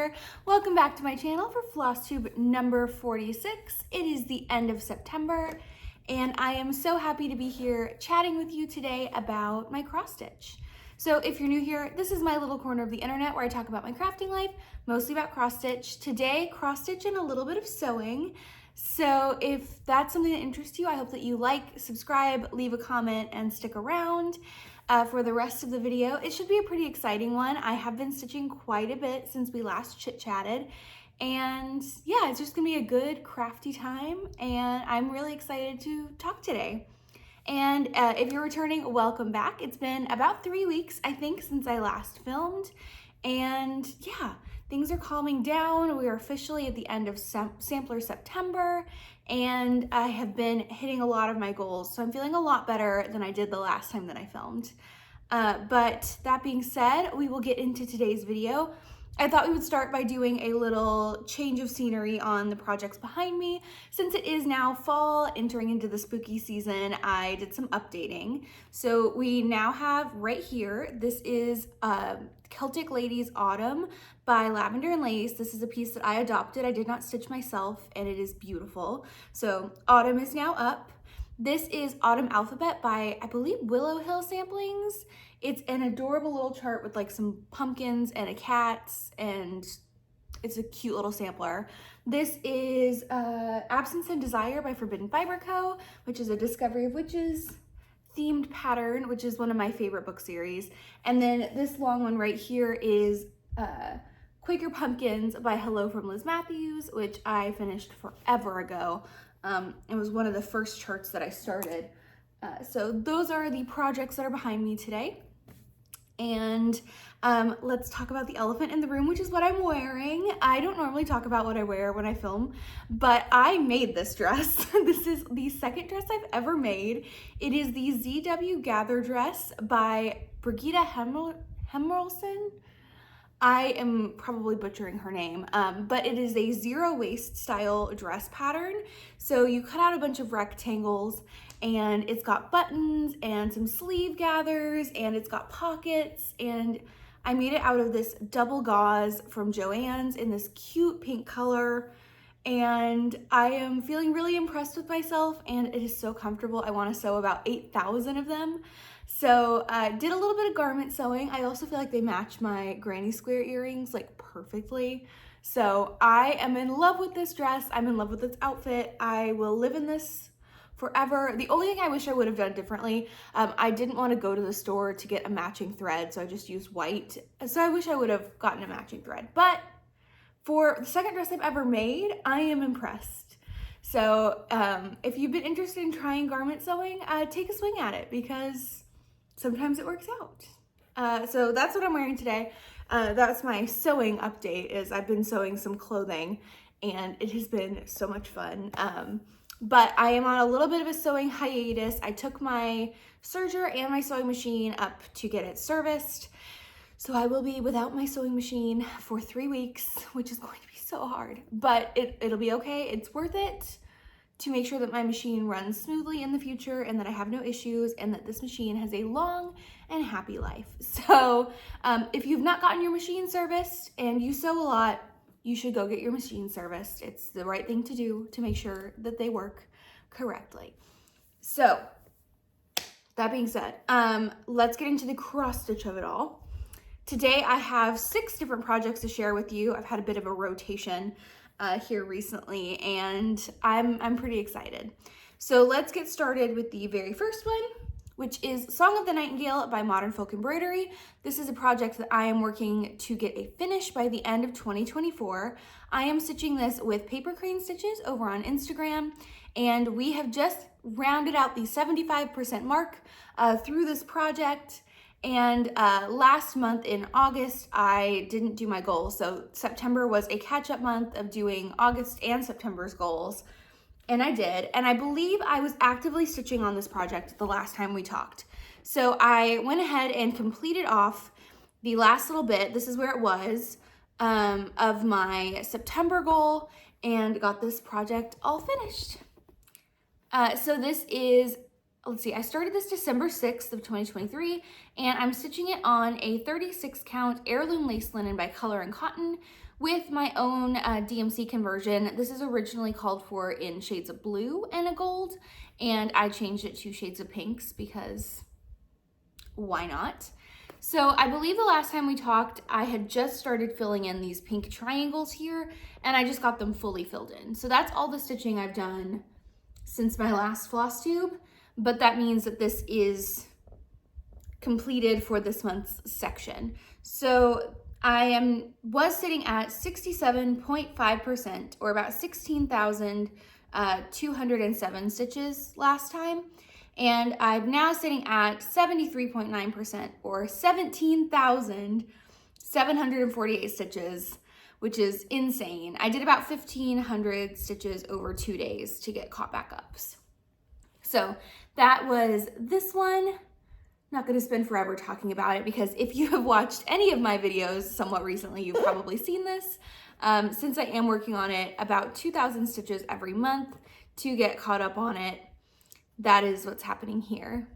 here. Welcome back to my channel for Flosstube number 46. It is the end of September and I am so happy to be here chatting with you today about my cross stitch. So if you're new here, this is my little corner of the internet where I talk about my crafting life, mostly about cross stitch. Today, cross stitch and a little bit of sewing. So if that's something that interests you, I hope that you like, subscribe, leave a comment, and stick around for the rest of the video. It should be a pretty exciting one. I have been stitching quite a bit since we last chit-chatted. And yeah, it's just gonna be a good crafty time and I'm really excited to talk today. And if you're returning, welcome back. It's been about 3 weeks, I think, since I last filmed. And yeah, things are calming down. We are officially at the end of Sampler September, and I have been hitting a lot of my goals. So I'm feeling a lot better than I did the last time that I filmed. But that being said, we will get into today's video. I thought we would start by doing a little change of scenery on the projects behind me. Since it is now fall, entering into the spooky season, I did some updating. So we now have right here, this is Celtic Ladies Autumn by Lavender and Lace. This is a piece that I adopted. I did not stitch myself and it is beautiful. So Autumn is now up. This is Autumn Alphabet by, I believe, Willow Hill Samplings. It's an adorable little chart with like some pumpkins and a cat, and it's a cute little sampler. This is Absence and Desire by Forbidden Fiber Co., which is a Discovery of Witches themed pattern, which is one of my favorite book series. And then this long one right here is Quaker Pumpkins by Hello from Liz Mathews, which I finished forever ago. It was one of the first charts that I started. So those are the projects that are behind me today. And let's talk about the elephant in the room, which is what I'm wearing. I don't normally talk about what I wear when I film, but I made this dress. This is the second dress I've ever made. It is the ZW Gather dress by Brigitte Hemmelson. I am probably butchering her name, but it is a zero waist style dress pattern. So you cut out a bunch of rectangles and it's got buttons and some sleeve gathers and it's got pockets, and I made it out of this double gauze from Joann's in this cute pink color, and I am feeling really impressed with myself and it is so comfortable. I want to sew about 8,000 of them. So did a little bit of garment sewing. I also feel like they match my granny square earrings like perfectly. So I am in love with this dress. I'm in love with this outfit. I will live in this forever. The only thing I wish I would have done differently, I didn't want to go to the store to get a matching thread, so I just used white. So I wish I would have gotten a matching thread. But for the second dress I've ever made, I am impressed. So if you've been interested in trying garment sewing, take a swing at it because sometimes it works out. So that's what I'm wearing today. That's my sewing update. Is I've been sewing some clothing and it has been so much fun. But I am on a little bit of a sewing hiatus. I took my serger and my sewing machine up to get it serviced. So I will be without my sewing machine for 3 weeks, which is going to be so hard, but it'll be okay. It's worth it to make sure that my machine runs smoothly in the future and that I have no issues and that this machine has a long and happy life. So if you've not gotten your machine serviced and you sew a lot, you should go get your machine serviced. It's the right thing to do to make sure that they work correctly. So that being said, let's get into the cross stitch of it all. Today I have 6 different projects to share with you. I've had a bit of a rotation here recently and I'm pretty excited. So let's get started with the very first one, which is Song of the Nightingale by Modern Folk Embroidery. This is a project that I am working to get a finish by the end of 2024. I am stitching this with paper crane stitches over on Instagram, and we have just rounded out the 75% mark through this project. And last month in August, I didn't do my goals. So September was a catch-up month of doing August and September's goals. And I did, and I believe I was actively stitching on this project the last time we talked. So I went ahead and completed off the last little bit, this is where it was, of my September goal and got this project all finished. So this is, let's see, I started this December 6th of 2023, and I'm stitching it on a 36 count Heirloom Lace linen by Color and Cotton, with my own DMC Conversion. This is originally called for in shades of blue and a gold, and I changed it to shades of pinks because why not? So I believe the last time we talked, I had just started filling in these pink triangles here, and I just got them fully filled in. So that's all the stitching I've done since my last floss tube, but that means that this is completed for this month's section. So I was sitting at 67.5%, or about 16,207 stitches last time. And I'm now sitting at 73.9%, or 17,748 stitches, which is insane. I did about 1,500 stitches over 2 days to get caught back ups. So that was this one. Not going to spend forever talking about it, because if you have watched any of my videos somewhat recently, you've probably seen this. Since I am working on it about 2,000 stitches every month to get caught up on it, that is what's happening here.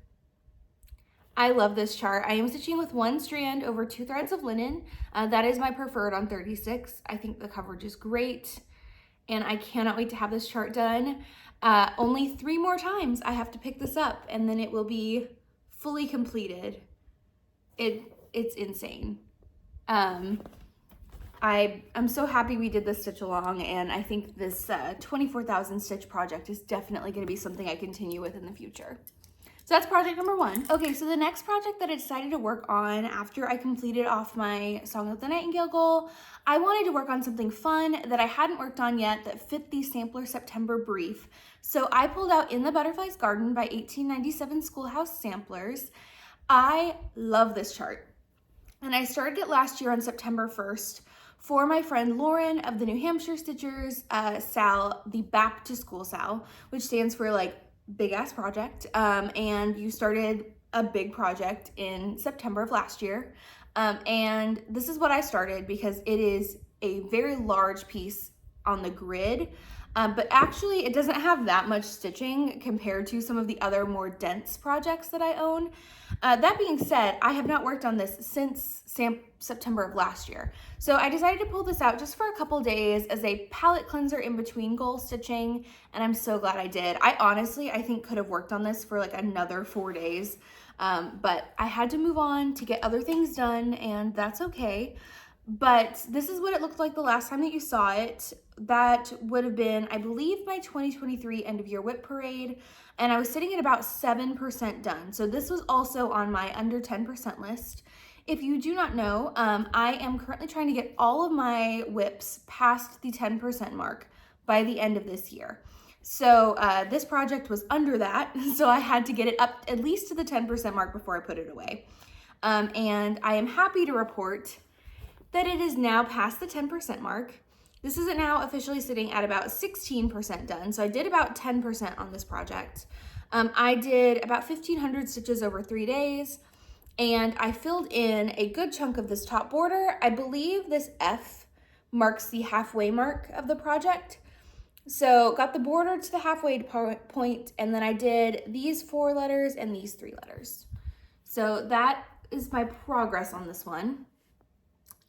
I love this chart. I am stitching with 1 strand over 2 threads of linen. That is my preferred on 36. I think the coverage is great, and I cannot wait to have this chart done. Only 3 more times I have to pick this up, and then it will be fully completed. It's insane. I'm so happy we did this stitch along, and I think this 24,000 stitch project is definitely going to be something I continue with in the future. So that's project number 1. Okay, so the next project that I decided to work on after I completed off my Song of the Nightingale goal, I wanted to work on something fun that I hadn't worked on yet that fit the sampler September brief. So I pulled out In the Butterfly's Garden by 1897 Schoolhouse samplers. I love this chart, and I started it last year on September 1st. For my friend Lauren of the New Hampshire Stitchers SAL, the Back to School SAL, which stands for like big ass project. And you started a big project in September of last year. And this is what I started because it is a very large piece on the grid. But actually it doesn't have that much stitching compared to some of the other more dense projects that I own. That being said, I have not worked on this since September of last year. So I decided to pull this out just for a couple days as a palette cleanser in between goal stitching, and I'm so glad I did. I think could have worked on this for like another 4 days, but I had to move on to get other things done, and that's okay. But this is what it looked like the last time that you saw it. That would have been, I believe, my 2023 end of year whip parade, and I was sitting at about 7% done. So this was also on my under 10% list. If you do not know, I am currently trying to get all of my whips past the 10% mark by the end of this year. So this project was under that, so I had to get it up at least to the 10% mark before I put it away. And I am happy to report that it is now past the 10% mark. This is now officially sitting at about 16% done. So I did about 10% on this project. I did about 1,500 stitches over 3 days, and I filled in a good chunk of this top border. I believe this F marks the halfway mark of the project. So got the border to the halfway point, and then I did these 4 letters and these 3 letters. So that is my progress on this one.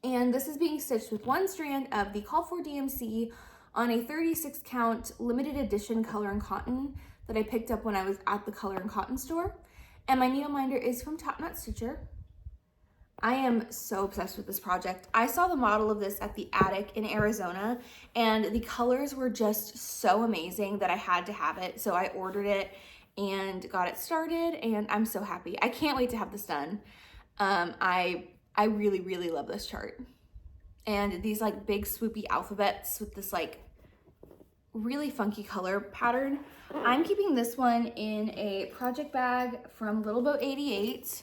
And this is being stitched with 1 strand of the Call for DMC on a 36 count limited edition color and cotton that I picked up when I was at the color and cotton store. And my needle minder is from Top Knot Stitcher. I am so obsessed with this project. I saw the model of this at the Attic in Arizona, and the colors were just so amazing that I had to have it. So I ordered it and got it started, and I'm so happy. I can't wait to have this done. I really, really love this chart. And these like big swoopy alphabets with this like really funky color pattern. I'm keeping this one in a project bag from Little Boat 88.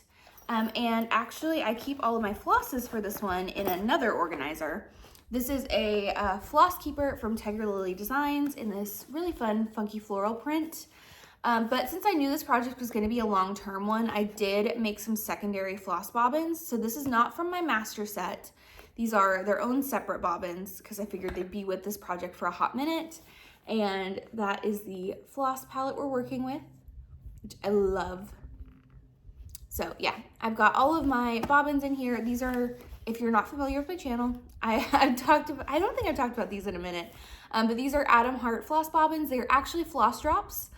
And actually I keep all of my flosses for this one in another organizer. This is a floss keeper from Tiger Lily Designs in this really fun, funky floral print. But since I knew this project was going to be a long-term one, I did make some secondary floss bobbins. So this is not from my master set. These are their own separate bobbins because I figured they'd be with this project for a hot minute. And that is the floss palette we're working with, which I love. So yeah, I've got all of my bobbins in here. These are if you're not familiar with my channel, I don't think I've talked about these in a minute, but these are Atom Heart floss bobbins. They're actually floss drops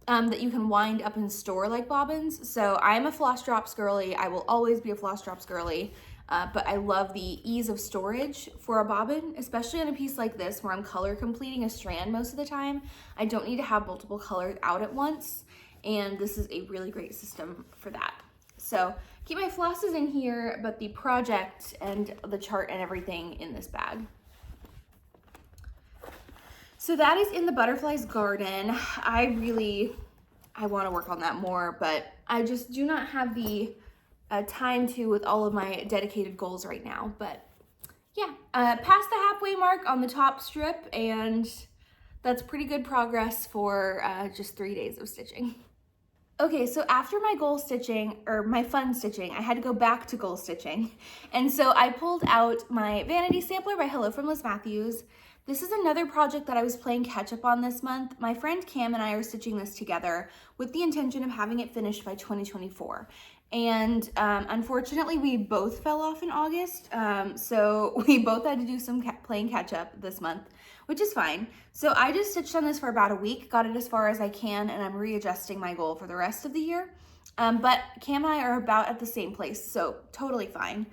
that you can wind up and store like bobbins. So I'm a floss drops girly. I will always be a floss drops girly, but I love the ease of storage for a bobbin, especially on a piece like this where I'm color completing a strand most of the time. I don't need to have multiple colors out at once, and this is a really great system for that. So keep my flosses in here, but the project and the chart and everything in this bag. So that is in the Butterfly's Garden. I want to work on that more, but I just do not have the time to with all of my dedicated goals right now. But yeah, past the halfway mark on the top strip, and that's pretty good progress for just 3 days of stitching. Okay, so after my goal stitching, or my fun stitching, I had to go back to goal stitching. And so I pulled out my Vanity sampler by Hello from Mathews. This is another project that I was playing catch up on this month. My friend Cam and I are stitching this together with the intention of having it finished by 2024. And unfortunately, we both fell off in August. So we both had to do some playing catch up this month, which is fine. So I just stitched on this for about a week, got it as far as I can, and I'm readjusting my goal for the rest of the year. But Cam and I are about at the same place, so totally fine.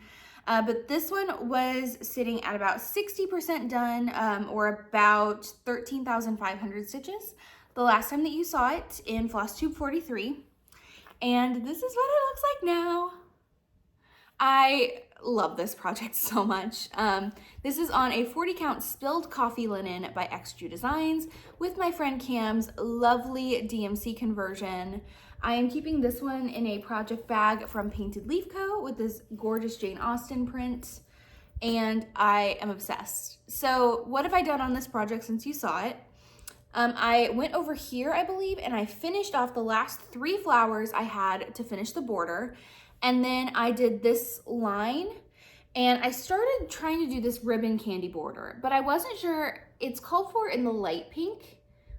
But this one was sitting at about 60% done, or about 13,500 stitches the last time that you saw it in Flosstube 43. And this is what it looks like now. I love this project so much. This is on a 40 count spilled coffee linen by XJuDesigns with my friend Cam's lovely DMC Conversion. I am keeping this one in a project bag from Painted Leaf Co. with this gorgeous Jane Austen print, and I am obsessed. So what have I done on this project since you saw it? I went over here, I believe, and I finished off the last 3 flowers I had to finish the border. And then I did this line, and I started trying to do this ribbon candy border, but I wasn't sure. It's called for in the light pink,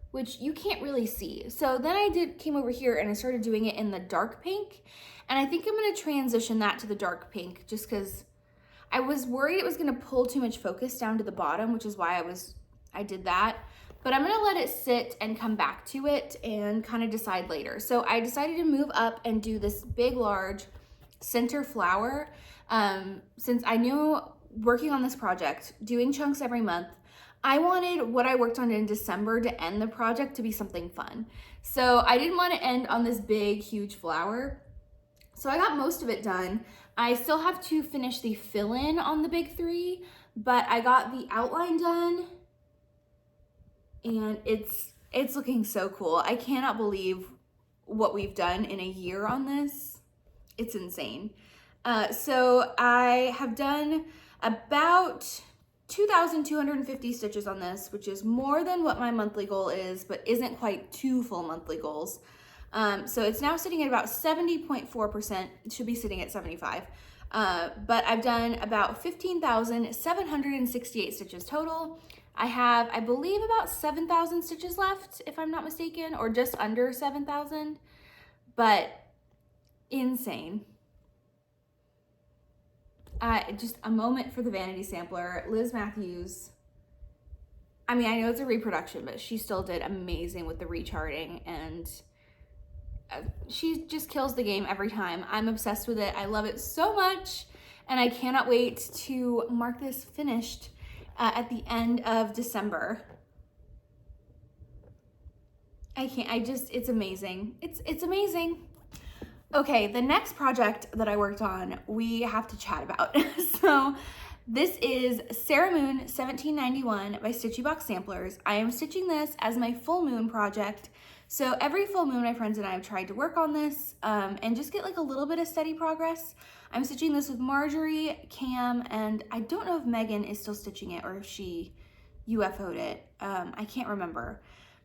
which you can't really see. So then I came over here and I started doing it in the dark pink. And I think I'm gonna transition that to the dark pink just because I was worried it was gonna pull too much focus down to the bottom, which is why I did that. But I'm gonna let it sit and come back to it and kind of decide later. So I decided to move up and do this big, large center flower. Since I knew working on this project, doing chunks every month, I wanted what I worked on in December to end the project to be something fun. So I didn't want to end on this big, huge flower. So I got most of it done. I still have to finish the fill-in on the big 3, but I got the outline done, and it's looking so cool. I cannot believe what we've done in a year on this. It's insane. So I have done about 2,250 stitches on this, which is more than what my monthly goal is, but isn't quite 2 full monthly goals. So it's now sitting at about 70.4%. It should be sitting at 75. But I've done about 15,768 stitches total. I have, I believe, about 7,000 stitches left, if I'm not mistaken, or just under 7,000, but insane. Just a moment for the Vanity sampler. Liz Mathews, I mean, I know it's a reproduction, but she still did amazing with the recharting, and she just kills the game every time. I'm obsessed with it. I love it so much, and I cannot wait to mark this finished at the end of December. It's amazing. It's amazing. Okay, the next project that I worked on, we have to chat about. So this is Sarah Moon 1791 by Stitchy Box Samplers. I am stitching this as my full moon project. So every full moon, my friends and I have tried to work on this and just get like a little bit of steady progress. I'm stitching this with Marjorie, Cam, and I don't know if Megan is still stitching it or if she UFO'd it. I can't remember.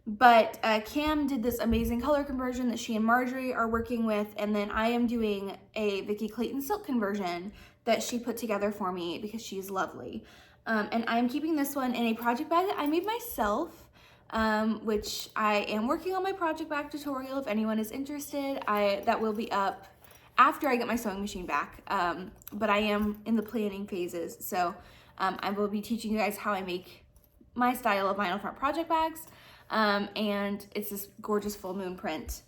But Cam did this amazing color conversion that she and Marjorie are working with, and then I am doing a Vicki Clayton silk conversion that she put together for me because she's lovely. And I'm keeping this one in a project bag that I made myself, which I am working on my project bag tutorial if anyone is interested. That will be up after I get my sewing machine back, but I am in the planning phases. So I will be teaching you guys how I make my style of vinyl front project bags. And it's this gorgeous full moon print.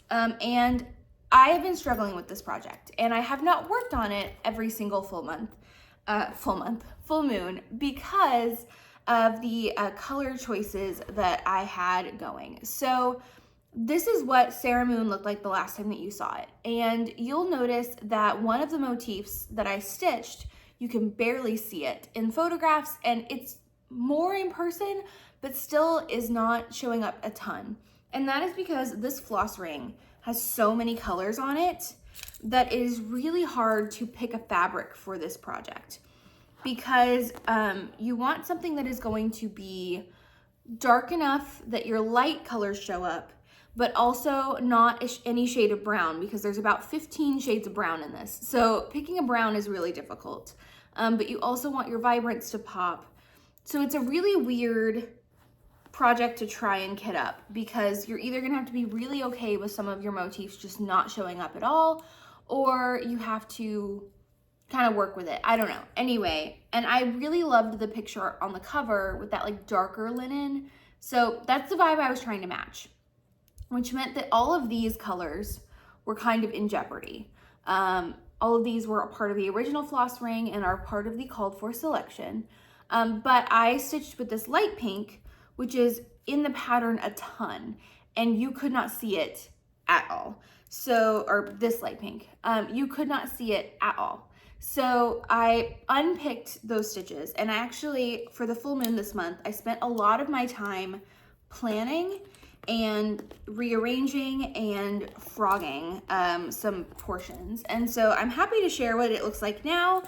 And I have been struggling with this project, and I have not worked on it every single full moon, because of the color choices that I had going. So this is what Sarah Moon looked like the last time that you saw it. And you'll notice that one of the motifs that I stitched, you can barely see it in photographs, and it's more in person, but still is not showing up a ton. And that is because this floss ring has so many colors on it that it is really hard to pick a fabric for this project, because you want something that is going to be dark enough that your light colors show up, but also not any shade of brown, because there's about 15 shades of brown in this. So picking a brown is really difficult, but you also want your vibrance to pop. So it's a really weird project to try and kit up, because you're either gonna have to be really okay with some of your motifs just not showing up at all, or you have to kind of work with it. I don't know. Anyway, and I really loved the picture on the cover with that like darker linen. So that's the vibe I was trying to match, which meant that all of these colors were kind of in jeopardy. All of these were a part of the original floss ring and are part of the called for selection. But I stitched with this light pink, which is in the pattern a ton, and you could not see it at all. So, or this light pink, you could not see it at all. So I unpicked those stitches, and I actually, for the full moon this month, I spent a lot of my time planning and rearranging and frogging some portions. And so I'm happy to share what it looks like now.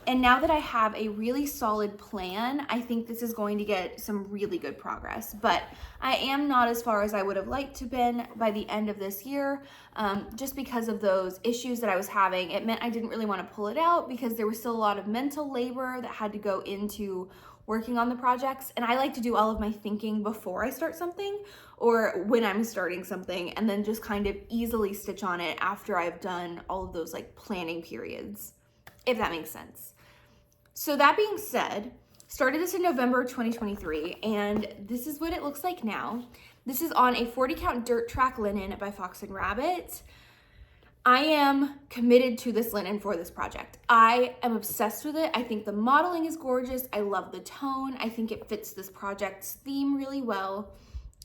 And now that I have a really solid plan, I think this is going to get some really good progress. But I am not as far as I would have liked to been by the end of this year, just because of those issues that I was having. It meant I didn't really want to pull it out, because there was still a lot of mental labor that had to go into working on the projects. And I like to do all of my thinking before I start something, or when I'm starting something, and then just kind of easily stitch on it after I've done all of those like planning periods, if that makes sense. So that being said, started this in November 2023, and this is what it looks like now. This is on a 40 count dirt track linen by Fox and Rabbit. I am committed to this linen for this project. I am obsessed with it. I think the modeling is gorgeous. I love the tone. I think it fits this project's theme really well.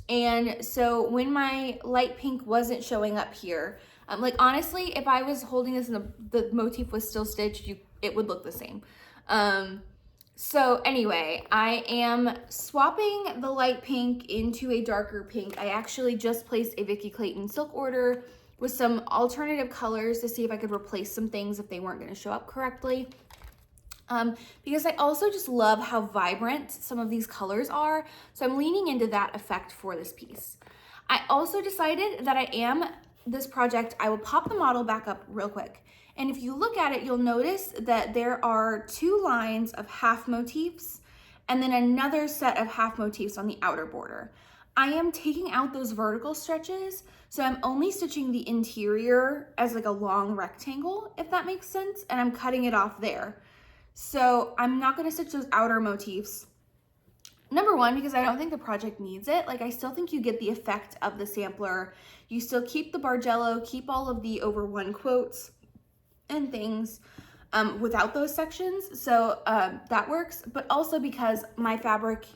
And so when my light pink wasn't showing up here, like honestly, if I was holding this and the motif was still stitched, it would look the same. So anyway, I am swapping the light pink into a darker pink. I actually just placed a Vicki Clayton silk order with some alternative colors to see if I could replace some things if they weren't going to show up correctly. Because I also just love how vibrant some of these colors are. So I'm leaning into that effect for this piece. I also decided that this project, I will pop the model back up real quick. And if you look at it, you'll notice that there are 2 lines of half motifs and then another set of half motifs on the outer border. I am taking out those vertical stretches, so I'm only stitching the interior as like a long rectangle, if that makes sense, and I'm cutting it off there. So I'm not gonna stitch those outer motifs. Number one, because I don't think the project needs it. Like I still think you get the effect of the sampler. You still keep the Bargello, keep all of the over 1 quotes and things without those sections. So that works, but also because my fabric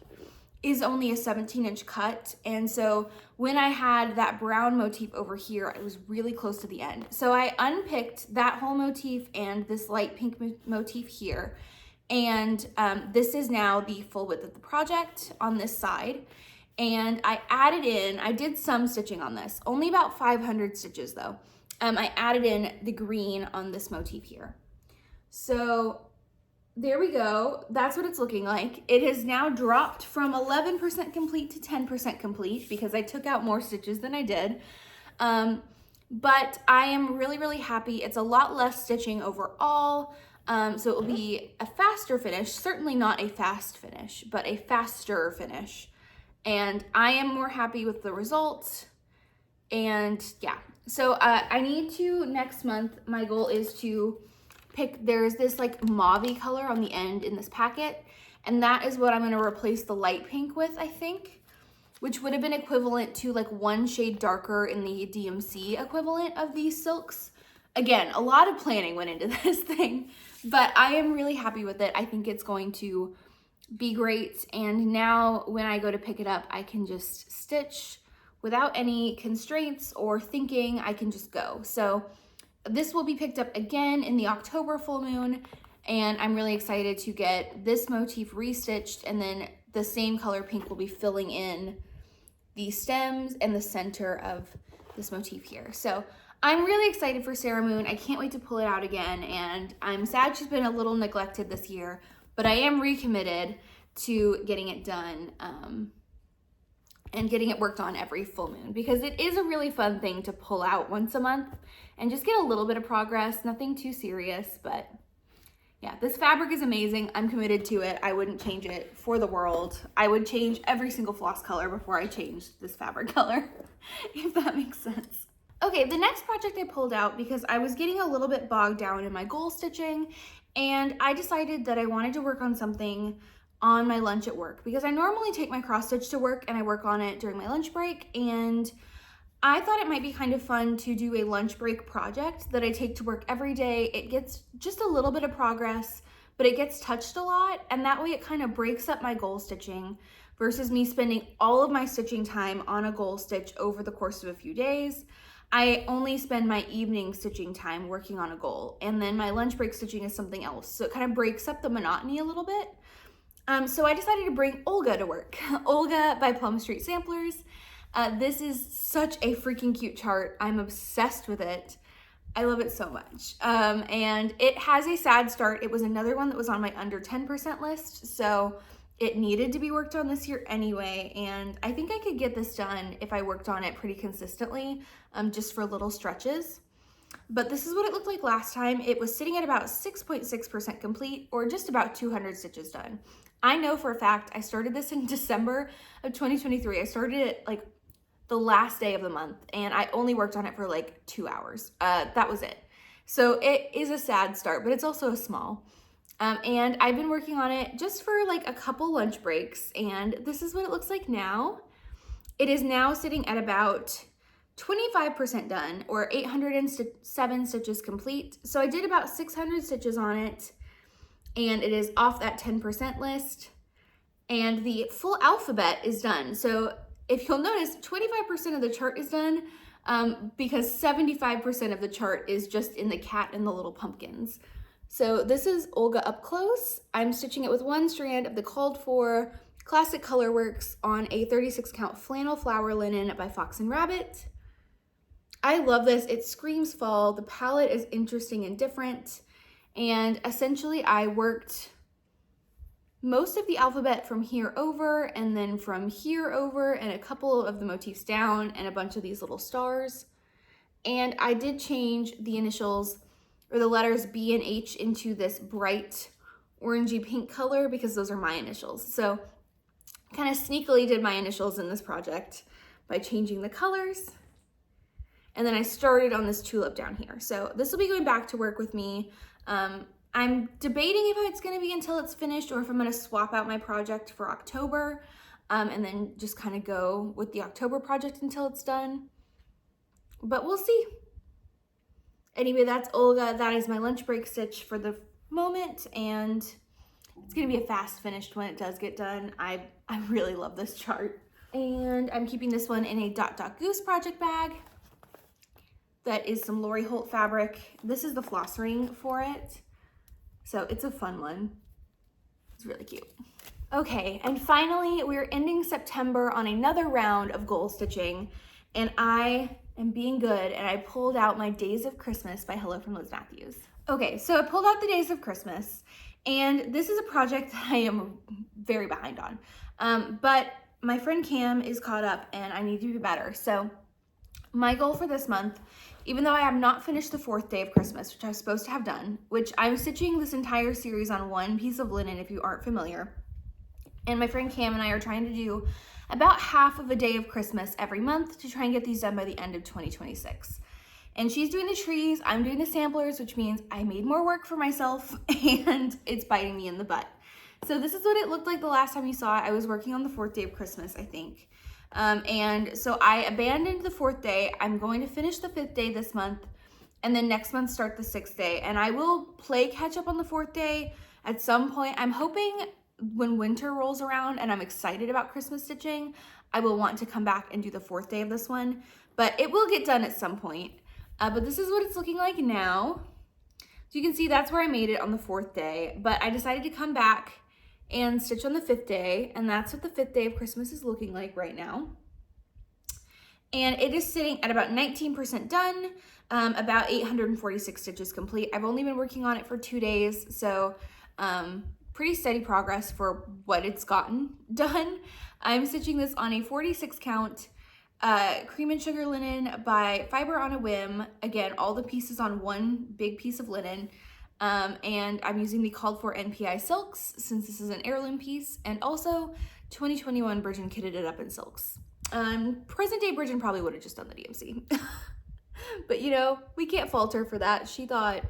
is only a 17-inch cut. And so when I had that brown motif over here, it was really close to the end. So I unpicked that whole motif and this light pink motif here. And this is now the full width of the project on this side. And I did some stitching on this, only about 500 stitches though. I added in the green on this motif here. So there we go. That's what it's looking like. It has now dropped from 11% complete to 10% complete because I took out more stitches than I did. But I am really, really happy. It's a lot less stitching overall. So it will be a faster finish, certainly not a fast finish, but a faster finish. And I am more happy with the results. And yeah, so I need to, next month, my goal is to pick, there's this like mauve-y color on the end in this packet, and that is what I'm gonna replace the light pink with, I think, which would have been equivalent to like one shade darker in the DMC equivalent of these silks. Again, a lot of planning went into this thing, but I am really happy with it. I think it's going to be great. And now when I go to pick it up, I can just stitch without any constraints or thinking. I can just go. So this will be picked up again in the October full moon, and I'm really excited to get this motif restitched, and then the same color pink will be filling in the stems and the center of this motif here. So I'm really excited for Sarah Moon. I can't wait to pull it out again, and I'm sad she's been a little neglected this year, but I am recommitted to getting it done and getting it worked on every full moon, because it is a really fun thing to pull out once a month and just get a little bit of progress, nothing too serious. But yeah, this fabric is amazing. I'm committed to it. I wouldn't change it for the world. I would change every single floss color before I changed this fabric color, if that makes sense. Okay, the next project I pulled out because I was getting a little bit bogged down in my goal stitching, and I decided that I wanted to work on something on my lunch at work, because I normally take my cross stitch to work and I work on it during my lunch break, and I thought it might be kind of fun to do a lunch break project that I take to work every day. It gets just a little bit of progress, but it gets touched a lot, and that way it kind of breaks up my goal stitching versus me spending all of my stitching time on a goal stitch over the course of a few days. I only spend my evening stitching time working on a goal, and then my lunch break stitching is something else. So it kind of breaks up the monotony a little bit. So I decided to bring Olga to work. Olga by Plum Street Samplers. This is such a freaking cute chart. I'm obsessed with it. I love it so much. And it has a sad start. It was another one that was on my under 10% list, so it needed to be worked on this year anyway, and I think I could get this done if I worked on it pretty consistently, just for little stretches. But this is what it looked like last time. It was sitting at about 6.6% complete, or just about 200 stitches done. I know for a fact I started this in December of 2023. I started it like the last day of the month, and I only worked on it for like 2 hours. That was it. So it is a sad start, but it's also a small. And I've been working on it just for like a couple lunch breaks, and this is what it looks like now. It is now sitting at about 25% done, or 807 stitches complete. So I did about 600 stitches on it, and it is off that 10% list, and the full alphabet is done. So if you'll notice, 25% of the chart is done, because 75% of the chart is just in the cat and the little pumpkins. So this is Olga up close. I'm stitching it with one strand of the called for Classic Colorworks on a 36 count flannel flower linen by Fox and Rabbit. I love this. It screams fall. The palette is interesting and different. And essentially I worked most of the alphabet from here over, and then from here over, and a couple of the motifs down, and a bunch of these little stars. And I did change the initials, or the letters B and H, into this bright orangey pink color because those are my initials. So kind of sneakily did my initials in this project by changing the colors. And then I started on this tulip down here. So this will be going back to work with me. I'm debating if it's going to be until it's finished, or if I'm going to swap out my project for October, and then just kind of go with the October project until it's done. But we'll see. Anyway, that's Olga. That is my lunch break stitch for the moment, and it's going to be a fast finished when it does get done. I really love this chart. And I'm keeping this one in a Dot Dot Goose project bag. That is some Lori Holt fabric. This is the floss ring for it. So it's a fun one. It's really cute. Okay, and finally, we're ending September on another round of goal stitching, and I am being good, and I pulled out my Days of Christmas by Hello from Liz Mathews. Okay, so I pulled out the Days of Christmas, and this is a project that I am very behind on. But my friend Cam is caught up, and I need to be better. So my goal for this month, even though I have not finished the 4th day of Christmas, which I was supposed to have done, which I'm stitching this entire series on one piece of linen if you aren't familiar. And my friend Cam and I are trying to do about half of a day of Christmas every month to try and get these done by the end of 2026. And she's doing the trees, I'm doing the samplers, which means I made more work for myself and it's biting me in the butt. So this is what it looked like the last time you saw it. I was working on the 4th day of Christmas, I think. And so I abandoned the 4th day. I'm going to finish the 5th day this month, and then next month start the 6th day. And I will play catch up on the 4th day at some point. I'm hoping when winter rolls around and I'm excited about Christmas stitching, I will want to come back and do the 4th day of this one, but it will get done at some point. But this is what it's looking like now. So you can see that's where I made it on the 4th day, but I decided to come back and stitch on the 5th day, and that's what the 5th day of Christmas is looking like right now. And it is sitting at about 19% done, about 846 stitches complete. I've only been working on it for 2 days, so pretty steady progress for what it's gotten done. I'm stitching this on a 46 count cream and sugar linen by Fiber on a Whim. Again, all the pieces on one big piece of linen. And I'm using the called for NPI silks since this is an heirloom piece, and also 2021 Brijin kitted it up in silks. Present day Brijin probably would have just done the DMC. But you know, we can't fault her for that. She thought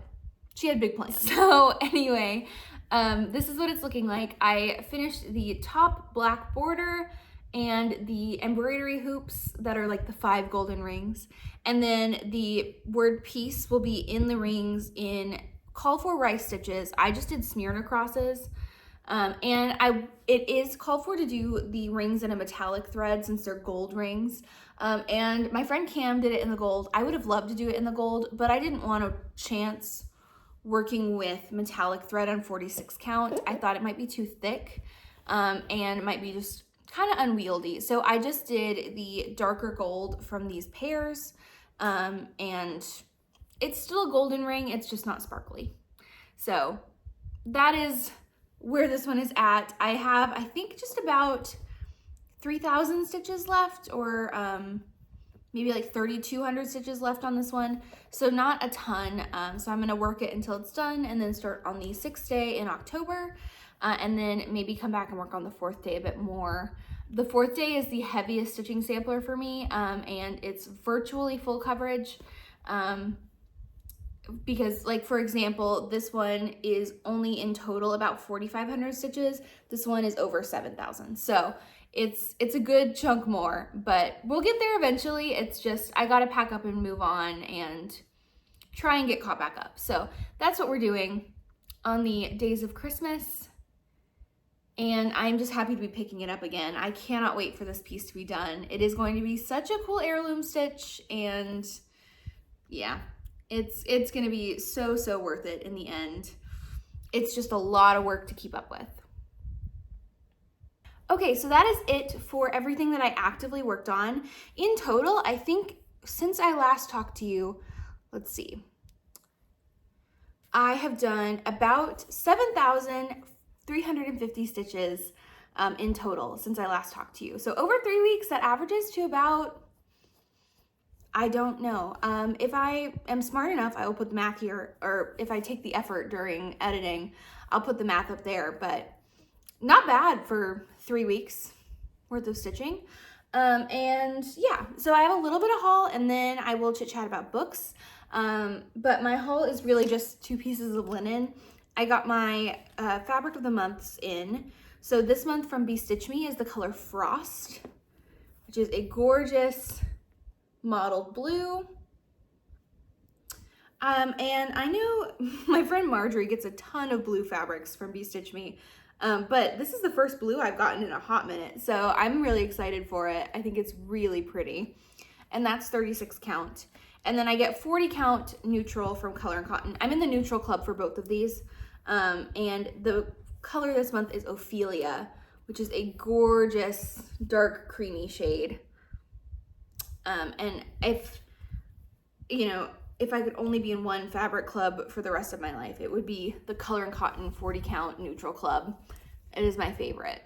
she had big plans. So anyway, this is what it's looking like. I finished the top black border and the embroidery hoops that are like the 5 golden rings. And then the word piece will be in the rings in called for rice stitches. I just did smear crosses. And it is called for to do the rings in a metallic thread since they're gold rings. And my friend Cam did it in the gold. I would have loved to do it in the gold, but I didn't want a chance working with metallic thread on 46 count. I thought it might be too thick, and it might be just kind of unwieldy. So I just did the darker gold from these pairs, and it's still a golden ring, it's just not sparkly. So that is where this one is at. I have, I think, just about 3,000 stitches left, or maybe like 3,200 stitches left on this one. So not a ton. So I'm gonna work it until it's done and then start on the 6th day in October, and then maybe come back and work on the 4th day a bit more. The 4th day is the heaviest stitching sampler for me, and it's virtually full coverage. Because, like, for example, this one is only in total about 4,500 stitches. This one is over 7,000. So it's a good chunk more, but we'll get there eventually. It's just, I gotta pack up and move on and try and get caught back up. So that's what we're doing on the days of Christmas. And I'm just happy to be picking it up again. I cannot wait for this piece to be done. It is going to be such a cool heirloom stitch, and yeah. It's gonna be so worth it in the end. It's just a lot of work to keep up with. Okay, so that is it for everything that I actively worked on. In total, I think since I last talked to you, let's see, I have done about 7,350 stitches in total since I last talked to you. So over 3 weeks, that averages to about, I don't know. If I am smart enough, I will put the math here, or if I take the effort during editing, I'll put the math up there, but not bad for 3 weeks worth of stitching. And yeah, so I have a little bit of haul, and then I will chit chat about books. But my haul is really just 2 pieces of linen. I got my fabric of the months in. So this month from Be Stitch Me is the color Frost, which is a gorgeous mottled blue. And I know my friend Marjorie gets a ton of blue fabrics from Be Stitch Me, but this is the first blue I've gotten in a hot minute, so I'm really excited for it. I think it's really pretty, and that's 36 count. And then I get 40 count neutral from Color and Cotton. I'm in the neutral club for both of these, and the color this month is Ophelia, which is a gorgeous dark creamy shade. And if, you know, if I could only be in one fabric club for the rest of my life, it would be the Color and Cotton 40 count neutral club. It is my favorite.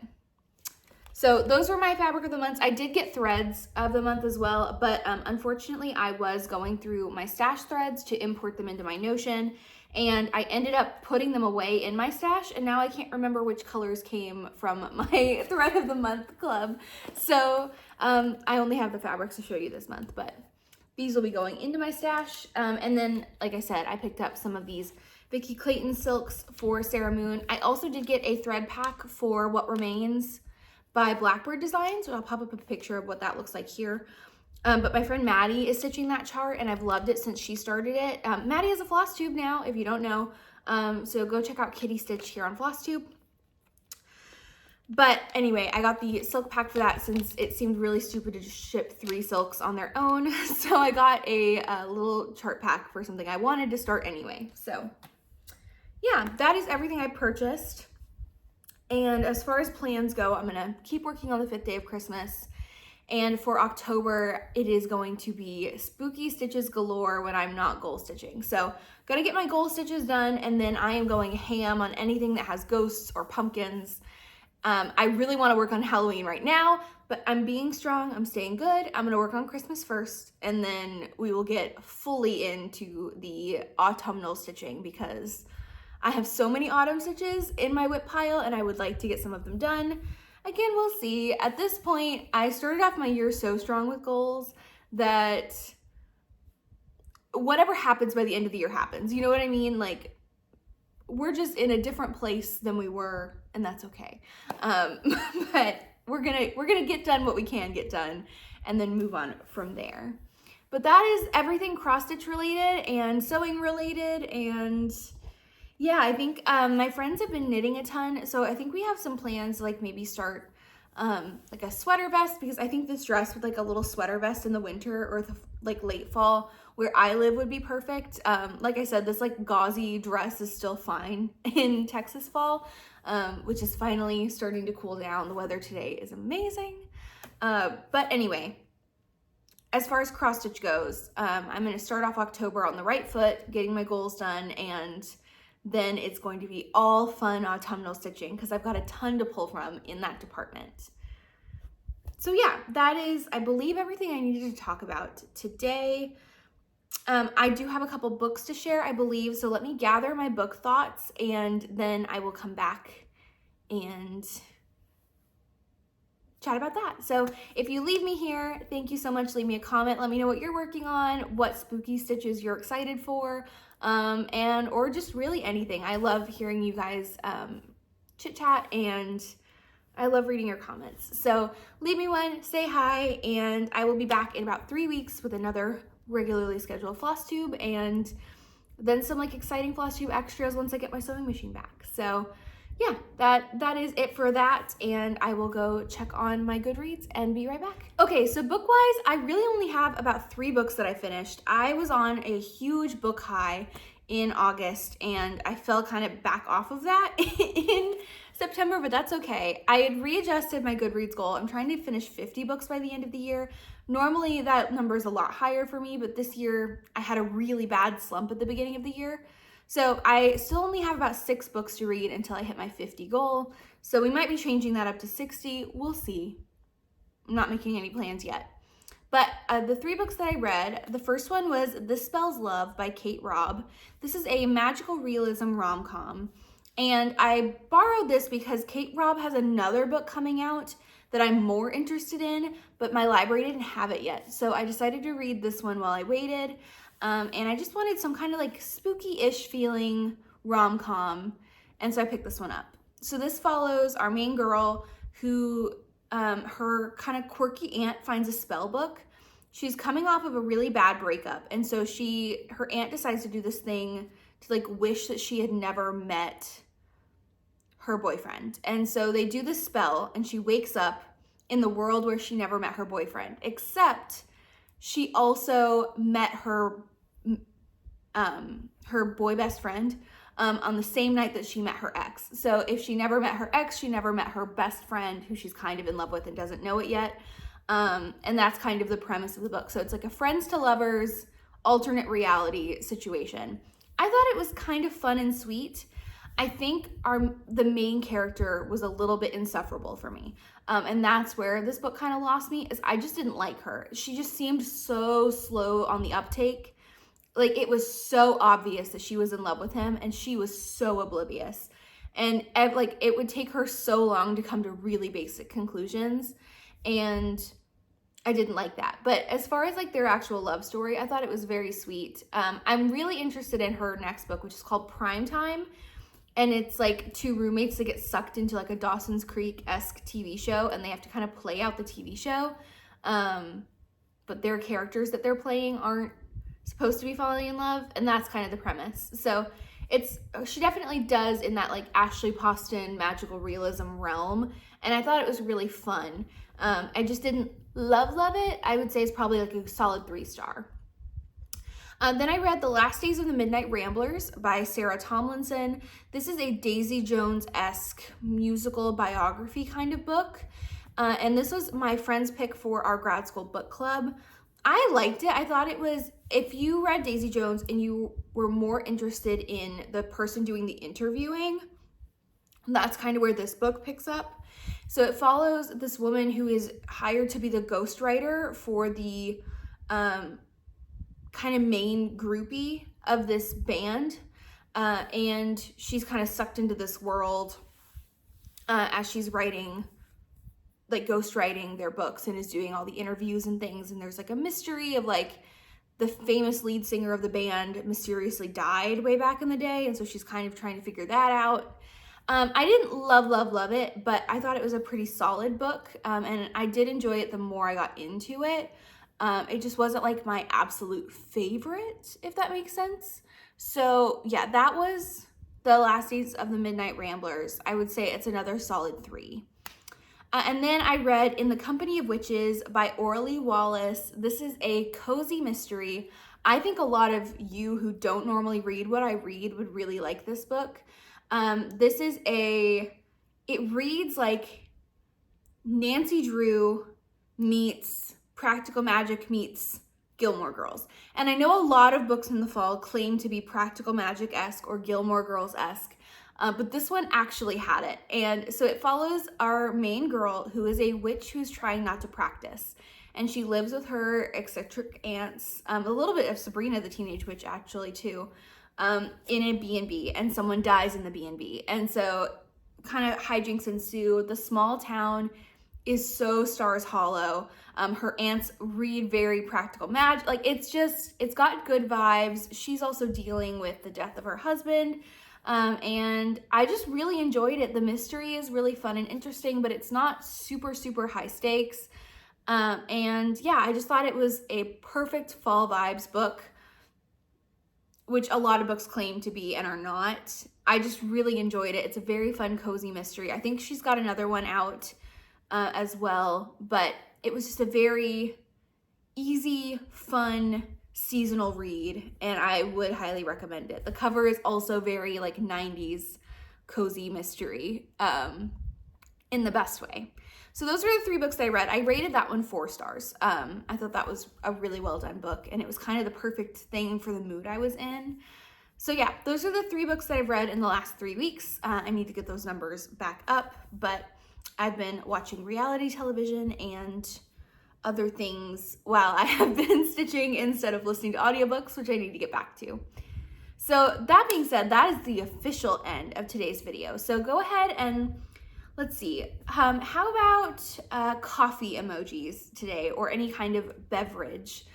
So those were my fabric of the months. I did get threads of the month as well, but unfortunately I was going through my stash threads to import them into my Notion, and I ended up putting them away in my stash, and now I can't remember which colors came from my thread of the month club. So I only have the fabrics to show you this month, but these will be going into my stash. And then, like I said, I picked up some of these Vicky Clayton silks for Sarah Moon. I also did get a thread pack for What Remains by Blackbird Designs. So I'll pop up a picture of what that looks like here. But my friend Maddie is stitching that chart, and I've loved it since she started it. Maddie has a Flosstube now, if you don't know. So go check out Kitty Stitch here on Flosstube. But anyway, I got the silk pack for that since it seemed really stupid to just ship 3 silks on their own. So I got a little chart pack for something I wanted to start anyway. So yeah, that is everything I purchased. And as far as plans go, I'm gonna keep working on the 5th day of Christmas. And for October, it is going to be spooky stitches galore when I'm not goal stitching. So gonna get my goal stitches done, and then I am going ham on anything that has ghosts or pumpkins. I really want to work on Halloween right now, but I'm being strong, I'm staying good. I'm gonna work on Christmas first, and then we will get fully into the autumnal stitching because I have so many autumn stitches in my whip pile, and I would like to get some of them done. Again, we'll see. At this point, I started off my year so strong with goals that whatever happens by the end of the year happens. You know what I mean? Like, we're just in a different place than we were, and that's okay. But we're gonna get done what we can get done, and then move on from there. But that is everything cross stitch related and sewing related, and yeah, I think my friends have been knitting a ton, so I think we have some plans to like maybe start like a sweater vest, because I think this dress with like a little sweater vest in the winter or the like late fall where I live would be perfect. Like I said, this like gauzy dress is still fine in Texas fall, which is finally starting to cool down. The weather today is amazing. But anyway, as far as cross stitch goes, I'm going to start off October on the right foot, getting my goals done, and then it's going to be all fun autumnal stitching because I've got a ton to pull from in that department. So yeah, that is, I believe, everything I needed to talk about today. I do have a couple books to share, I believe, so let me gather my book thoughts, and then I will come back and chat about that. So if you leave me here, thank you so much. Leave me a comment. Let me know what you're working on, what spooky stitches you're excited for, and or just really anything. I love hearing you guys chit chat, and I love reading your comments. So leave me one, say hi, and I will be back in about 3 weeks with another regularly scheduled Flosstube, and then some like exciting Flosstube extras once I get my sewing machine back. So yeah, that is it for that, and I will go check on my Goodreads and be right back. Okay, so book-wise, I really only have about 3 books that I finished. I was on a huge book high in August, and I fell kind of back off of that in September, but that's okay. I had readjusted my Goodreads goal. I'm trying to finish 50 books by the end of the year. Normally that number is a lot higher for me, but this year I had a really bad slump at the beginning of the year. So I still only have about 6 books to read until I hit my 50 goal. So we might be changing that up to 60. We'll see. I'm not making any plans yet. But the 3 books that I read, the first one was This Spells Love by Kate Robb. This is a magical realism rom-com. And I borrowed this because Kate Robb has another book coming out that I'm more interested in, but my library didn't have it yet. So I decided to read this one while I waited. And I just wanted some kind of like spooky-ish feeling rom-com, and so I picked this one up. So this follows our main girl who, her kind of quirky aunt finds a spell book. She's coming off of a really bad breakup, and so her aunt decides to do this thing to like wish that she had never met her boyfriend. And so they do this spell, and she wakes up in the world where she never met her boyfriend, except she also met her boy best friend on the same night that she met her ex. So if she never met her ex, she never met her best friend, who she's kind of in love with and doesn't know it yet. And that's kind of the premise of the book. So it's like a friends to lovers alternate reality situation. I thought it was kind of fun and sweet. I think the main character was a little bit insufferable for me. And that's where this book kind of lost me, is I just didn't like her. She just seemed so slow on the uptake. like, it was so obvious that she was in love with him, and she was so oblivious. And like, it would take her so long to come to really basic conclusions, and I didn't like that. But as far as like their actual love story, I thought it was very sweet. I'm really interested in her next book, which is called Primetime. And it's like two roommates that get sucked into like a Dawson's Creek-esque TV show, and they have to kind of play out the TV show. But their characters that they're playing aren't supposed to be falling in love, and that's kind of the premise. So she definitely does in that like Ashley Poston magical realism realm, and I thought it was really fun. I just didn't love it. I would say it's probably like a solid 3-star. Then I read The Last Days of the Midnight Ramblers by Sarah Tomlinson. This is a Daisy Jones-esque musical biography kind of book. And this was my friend's pick for our grad school book club. I liked it. I thought it was, if you read Daisy Jones and you were more interested in the person doing the interviewing, that's kind of where this book picks up. So it follows this woman who is hired to be the ghostwriter for the kind of main groupie of this band. And she's kind of sucked into this world as she's writing, like ghostwriting their books, and is doing all the interviews and things. And there's like a mystery of like the famous lead singer of the band mysteriously died way back in the day. And so she's kind of trying to figure that out. I didn't love it, but I thought it was a pretty solid book. And I did enjoy it the more I got into it. It just wasn't like my absolute favorite, if that makes sense. So yeah, that was The Last Days of the Midnight Ramblers. I would say it's another solid 3. And then I read In the Company of Witches by Orly Wallace. This is a cozy mystery. I think a lot of you who don't normally read what I read would really like this book. It reads like Nancy Drew meets Practical Magic meets Gilmore Girls. And I know a lot of books in the fall claim to be Practical Magic-esque or Gilmore Girls-esque. But this one actually had it. And so it follows our main girl, who is a witch who's trying not to practice. And she lives with her eccentric aunts, a little bit of Sabrina the Teenage Witch actually too, in a B&B, and someone dies in the B&B. And so kind of hijinks ensue. The small town is so Stars Hollow. Her aunts read very practical magic. Like, it's got good vibes. She's also dealing with the death of her husband. And I just really enjoyed it. The mystery is really fun and interesting, but it's not super, super high stakes. And yeah, I just thought it was a perfect fall vibes book, which a lot of books claim to be and are not. I just really enjoyed it. It's a very fun, cozy mystery. I think she's got another one out as well, but it was just a very easy, fun, seasonal read, and I would highly recommend it. The cover is also very like 90s cozy mystery in the best way. So those are the 3 books that I read. I rated that one 4 stars. I thought that was a really well done book, and it was kind of the perfect thing for the mood I was in. So yeah, those are the 3 books that I've read in the last 3 weeks. I need to get those numbers back up, but I've been watching reality television and other things while I have been stitching instead of listening to audiobooks, which I need to get back to. So that being said, that is the official end of today's video. So go ahead and let's see, how about coffee emojis today, or any kind of beverage?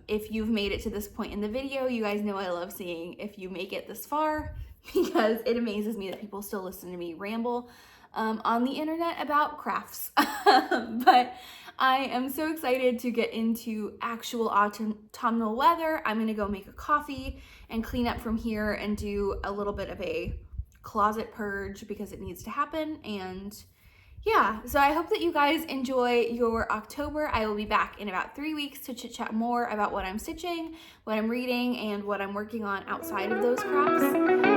If you've made it to this point in the video, you guys know I love seeing if you make it this far, because it amazes me that people still listen to me ramble on the internet about crafts. But I am so excited to get into actual autumnal weather. I'm gonna go make a coffee and clean up from here and do a little bit of a closet purge because it needs to happen. And yeah, so I hope that you guys enjoy your October. I will be back in about 3 weeks to chit chat more about what I'm stitching, what I'm reading, and what I'm working on outside of those crafts. And